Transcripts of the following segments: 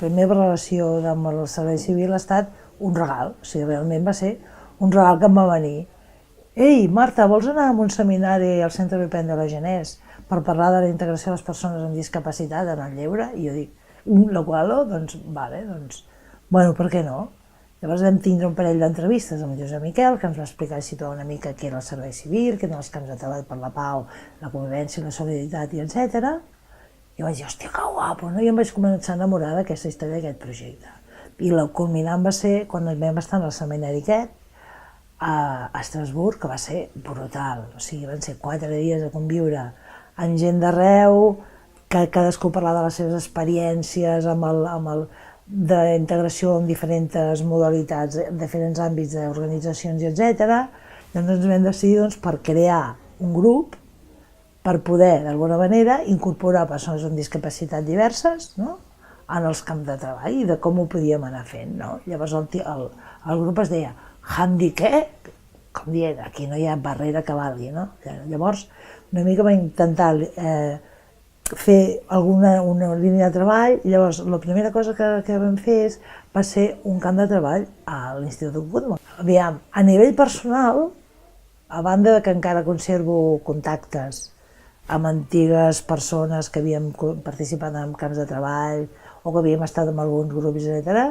meva relació amb el servei civil ha estat un regal, o sigui, realment va ser un regal que em va venir. Ei, Marta, vols anar a un seminari al Centre Europeu de la Genès per parlar de la integració de les persones amb discapacitat en el lleure? I jo dic, la qual, doncs, vale, doncs, bueno, per què no? Llavors vam tindre un parell d'entrevistes amb el Josep Miquel, que ens va explicar i situar una mica què era el servei civil, què eren els camps de treball per la pau, la convivència, la solidaritat, i etc. I vaig dir, hòstia, que guapo, no? I em vaig començar a enamorar d'aquesta història, d'aquest projecte. I la culminant va ser quan vam estar en el seminari aquest, a Estrasburg, que va ser brutal. O sigui, van ser 4 dies de conviure amb gent d'arreu, que cadascú parlava de les seves experiències, d'integració en diferents modalitats, en diferents àmbits d'organitzacions, etc. Llavors ens vam decidir per crear un grup per poder, d'alguna manera, incorporar persones amb discapacitat diverses en els camps de treball i de com ho podíem anar fent. Llavors el grup es deia Handicap, com dient, aquí no hi ha barrera que valgui. Llavors una mica vam intentar fer una línia de treball, i llavors la primera cosa que vam fer va ser un camp de treball a l'Institut Guttmann. Aviam, a nivell personal, a banda que encara conservo contactes amb antigues persones que havien participat en camps de treball o que havíem estat en alguns grups, etc.,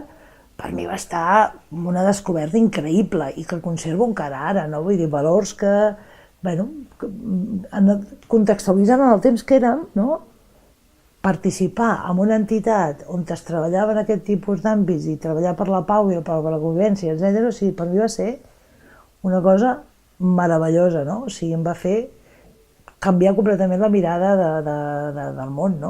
per mi va estar una descoberta increïble i que conservo encara ara, vull dir, valors que, contextualitzant en el temps que érem, participar en una entitat on es treballava en aquest tipus d'àmbits i treballar per la pau i per la convivència, etc., o sigui, per mi va ser una cosa meravellosa, o sigui, em va fer canviar completament la mirada del món,